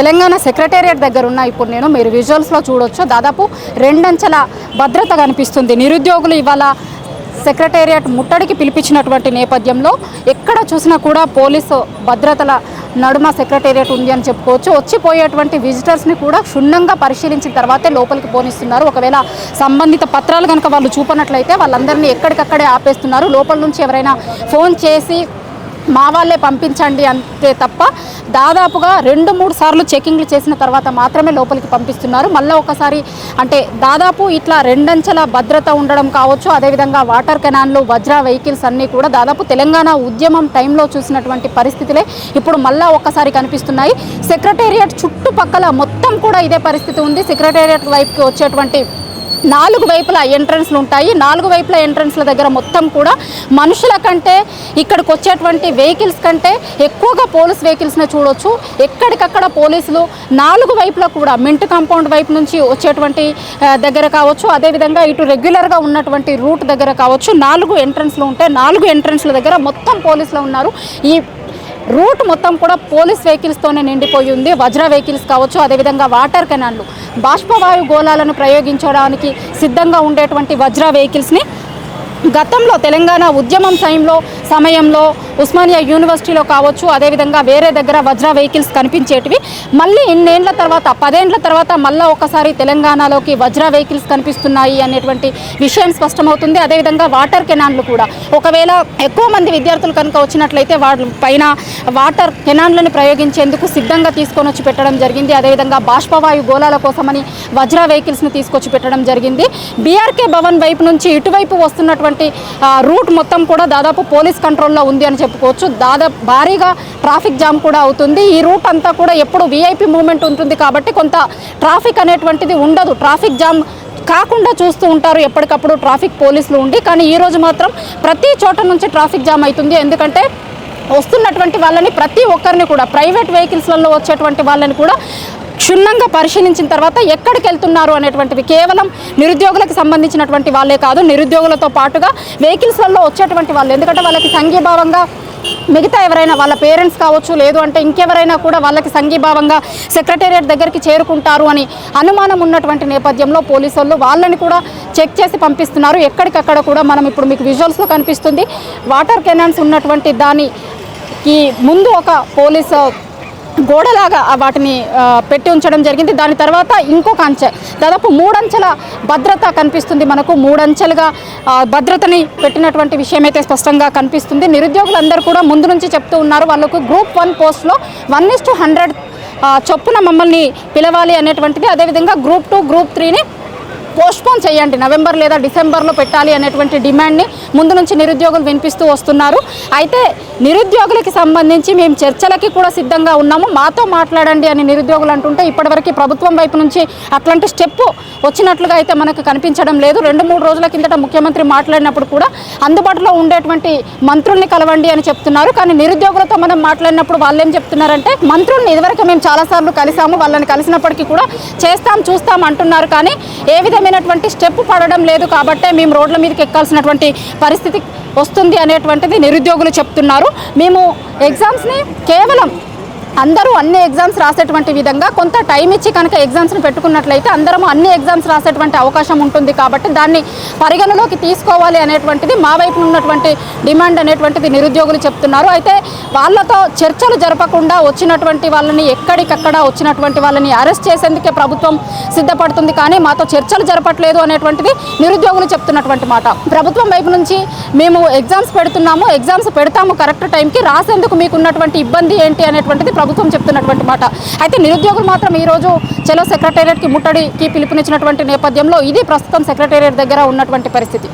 Telangana secretariat దగ్గర ఉన్న ఇప్పుడు మీరు విజువల్స్లో చూడొచ్చు. దాదాపు రెండంచెల భద్రత కనిపిస్తుంది. నిరుద్యోగులు ఇవాళ సెక్రటేరియట్ ముట్టడికి పిలిపించినటువంటి నేపథ్యంలో ఎక్కడ చూసినా కూడా పోలీసు భద్రతల నడుమ సెక్రటేరియట్ ఉంది అని చెప్పుకోవచ్చు. వచ్చిపోయేటువంటి విజిటర్స్ని కూడా క్షుణ్ణంగా పరిశీలించిన తర్వాతే లోపలికి పోనిస్తున్నారు. ఒకవేళ సంబంధిత పత్రాలు కనుక వాళ్ళు చూపనట్లయితే వాళ్ళందరినీ ఎక్కడికక్కడే ఆపేస్తున్నారు. లోపల నుంచి ఎవరైనా ఫోన్ చేసి మా వాళ్ళే పంపించండి అంతే తప్ప దాదాపుగా 2-3 సార్లు చెకింగ్లు చేసిన తర్వాత మాత్రమే లోపలికి పంపిస్తున్నారు. మళ్ళీ ఒకసారి అంటే దాదాపు ఇట్లా రెండంచెల భద్రత ఉండడం కావచ్చు, అదేవిధంగా వాటర్ కెనాన్లు, వజ్రా వెహికల్స్ అన్నీ కూడా దాదాపు తెలంగాణ ఉద్యమం టైంలో చూసినటువంటి పరిస్థితులే ఇప్పుడు మళ్ళీ ఒక్కసారి కనిపిస్తున్నాయి. సెక్రటేరియట్ చుట్టుపక్కల మొత్తం కూడా ఇదే పరిస్థితి ఉంది. సెక్రటేరియట్ వైపుకి వచ్చేటువంటి 4 వైపుల ఎంట్రన్స్లు ఉంటాయి. 4 వైపుల ఎంట్రన్స్ల దగ్గర మొత్తం కూడా మనుషుల కంటే ఇక్కడికి వచ్చేటువంటి వెహికల్స్ కంటే ఎక్కువగా పోలీస్ వెహికల్స్ని చూడవచ్చు. ఎక్కడికక్కడ పోలీసులు 4 వైపులా కూడా మింట్ కాంపౌండ్ వైపు నుంచి వచ్చేటువంటి దగ్గర కావచ్చు, అదేవిధంగా ఇటు రెగ్యులర్గా ఉన్నటువంటి రూట్ దగ్గర కావచ్చు, 4 ఎంట్రన్స్లు ఉంటాయి. 4 ఎంట్రన్స్ల దగ్గర మొత్తం పోలీసులు ఉన్నారు. ఈ రూట్ మొత్తం కూడా పోలీస్ వెహికల్స్తోనే నిండిపోయి ఉంది. వజ్రా వెహికల్స్ కావచ్చు, అదేవిధంగా వాటర్ కెనాన్లు, బాష్పవాయు గోళాలను ప్రయోగించడానికి సిద్ధంగా ఉండేటువంటి వజ్రా వెహికల్స్ని గతంలో తెలంగాణ ఉద్యమం సమయంలో ఉస్మానియా యూనివర్సిటీలో కావచ్చు, అదేవిధంగా వేరే దగ్గర వజ్రా వెహికల్స్ కనిపించేటివి మళ్ళీ ఇన్నేళ్ల తర్వాత 10 ఏళ్ల తర్వాత మళ్ళీ ఒకసారి తెలంగాణలోకి వజ్రా వెహికల్స్ కనిపిస్తున్నాయి అనేటువంటి విషయం స్పష్టమవుతుంది. అదేవిధంగా వాటర్ కెనాన్లు కూడా ఒకవేళ ఎక్కువ మంది విద్యార్థులు కనుక వచ్చినట్లయితే వాళ్ళ పైన వాటర్ కెనాన్లను ప్రయోగించేందుకు సిద్ధంగా తీసుకొని వచ్చి పెట్టడం జరిగింది. అదేవిధంగా బాష్పవాయు గోళాల కోసమని వజ్రా వెహికల్స్ని తీసుకొచ్చి పెట్టడం జరిగింది. బీఆర్కే భవన్ వైపు నుంచి ఇటువైపు వస్తున్నటువంటి రూట్ మొత్తం కూడా దాదాపు పోలీస్ కంట్రోల్లో ఉంది అని చెప్పుకోవచ్చు. దాదాపు భారీగా ట్రాఫిక్ జామ్ కూడా అవుతుంది. ఈ రూట్ అంతా కూడా ఎప్పుడు వీఐపీ మూవ్మెంట్ ఉంటుంది కాబట్టి కొంత ట్రాఫిక్ అనేటువంటిది ఉండదు. ట్రాఫిక్ జామ్ కాకుండా చూస్తూ ఉంటారు ఎప్పటికప్పుడు ట్రాఫిక్ పోలీసులు ఉండి. కానీ ఈరోజు మాత్రం ప్రతి చోట నుంచి ట్రాఫిక్ జామ్ అవుతుంది. ఎందుకంటే వస్తున్నటువంటి వాళ్ళని ప్రతి ఒక్కరిని కూడా ప్రైవేట్ వెహికల్స్లలో వచ్చేటువంటి వాళ్ళని కూడా క్షుణ్ణంగా పరిశీలించిన తర్వాత ఎక్కడికి వెళ్తున్నారు అనేటువంటివి కేవలం నిరుద్యోగులకు సంబంధించినటువంటి వాళ్ళే కాదు, నిరుద్యోగులతో పాటుగా వెహికల్స్లలో వచ్చేటువంటి వాళ్ళు, ఎందుకంటే వాళ్ళకి సంఘీభావంగా మిగతా ఎవరైనా వాళ్ళ పేరెంట్స్ కావచ్చు, లేదు అంటే ఇంకెవరైనా కూడా వాళ్ళకి సంఘీభావంగా సెక్రటేరియట్ దగ్గరికి చేరుకుంటారు అని అనుమానం ఉన్నటువంటి నేపథ్యంలో పోలీసు వాళ్ళు వాళ్ళని కూడా చెక్ చేసి పంపిస్తున్నారు. ఎక్కడికక్కడ కూడా మనం ఇప్పుడు మీకు విజువల్స్లో కనిపిస్తుంది. వాటర్ కెనాన్స్ ఉన్నటువంటి దానికి ముందు ఒక పోలీసు గోడలాగా వాటిని పెట్టి ఉంచడం జరిగింది. దాని తర్వాత ఇంకొక అంచె దాదాపు 3 అంచెల భద్రత కనిపిస్తుంది. మనకు 3 అంచెలుగా భద్రతని పెట్టినటువంటి విషయం అయితే స్పష్టంగా కనిపిస్తుంది. నిరుద్యోగులందరూ కూడా ముందు నుంచి చెప్తూ ఉన్నారు వాళ్ళకు గ్రూప్ 1 పోస్ట్లో 1:100 చొప్పున మమ్మల్ని పిలవాలి అనేటువంటిది. అదేవిధంగా గ్రూప్ 2, గ్రూప్ 3ని పోస్ట్పోన్ చేయండి, నవంబర్ లేదా డిసెంబర్లో పెట్టాలి అనేటువంటి డిమాండ్ని ముందు నుంచి నిరుద్యోగులు వినిపిస్తూ వస్తున్నారు. అయితే నిరుద్యోగులకి సంబంధించి మేము చర్చలకి కూడా సిద్ధంగా ఉన్నాము, మాతో మాట్లాడండి అని నిరుద్యోగులు అంటుంటే ఇప్పటివరకు ప్రభుత్వం వైపు నుంచి అట్లాంటి స్టెప్ వచ్చినట్లుగా అయితే మనకు కనిపించడం లేదు. 2-3 రోజుల కిందట ముఖ్యమంత్రి మాట్లాడినప్పుడు కూడా అందుబాటులో ఉండేటువంటి మంత్రుల్ని కలవండి అని చెప్తున్నారు. కానీ నిరుద్యోగులతో మనం మాట్లాడినప్పుడు వాళ్ళు ఏం చెప్తున్నారంటే మంత్రుల్ని ఇదివరకు మేము చాలాసార్లు కలిసాము, వాళ్ళని కలిసినప్పటికీ కూడా చూస్తాం అంటున్నారు. కానీ ఏ విధమైనటువంటి స్టెప్ పడడం లేదు కాబట్టే మేము రోడ్ల మీదకి ఎక్కాల్సినటువంటి పరిస్థితి వస్తుంది అనేటువంటిది నిరుద్యోగులు చెప్తున్నారు. మేము ఎగ్జామ్స్ని కేవలం అందరూ అన్ని ఎగ్జామ్స్ రాసేటువంటి విధంగా కొంత టైం ఇచ్చి కనుక ఎగ్జామ్స్ని పెట్టుకున్నట్లయితే అందరం అన్ని ఎగ్జామ్స్ రాసేటువంటి అవకాశం ఉంటుంది కాబట్టి దాన్ని పరిగణలోకి తీసుకోవాలి అనేటువంటిది మా వైపు ఉన్నటువంటి డిమాండ్ అనేటువంటిది నిరుద్యోగులు చెప్తున్నారు. అయితే వాళ్ళతో చర్చలు జరపకుండా వచ్చినటువంటి వాళ్ళని ఎక్కడికక్కడ వచ్చినటువంటి వాళ్ళని అరెస్ట్ చేసేందుకే ప్రభుత్వం సిద్ధపడుతుంది, కానీ మాతో చర్చలు జరపట్లేదు అనేటువంటిది నిరుద్యోగులు చెప్తున్నటువంటి మాట. ప్రభుత్వం వైపు నుంచి మేము ఎగ్జామ్స్ పెడతాము కరెక్ట్ టైంకి, రాసేందుకు మీకు ఉన్నటువంటి ఇబ్బంది ఏంటి అనేటువంటిది ప్రభుత్వం చెప్తున్నటువంటి మాట. అయితే నిరుద్యోగులు మాత్రం ఈరోజు చలో సెక్రటేరియట్కి ముట్టడికి పిలుపునిచ్చినటువంటి నేపథ్యంలో ఇది ప్రస్తుతం సెక్రటేరియట్ దగ్గర ఉన్నటువంటి పరిస్థితి.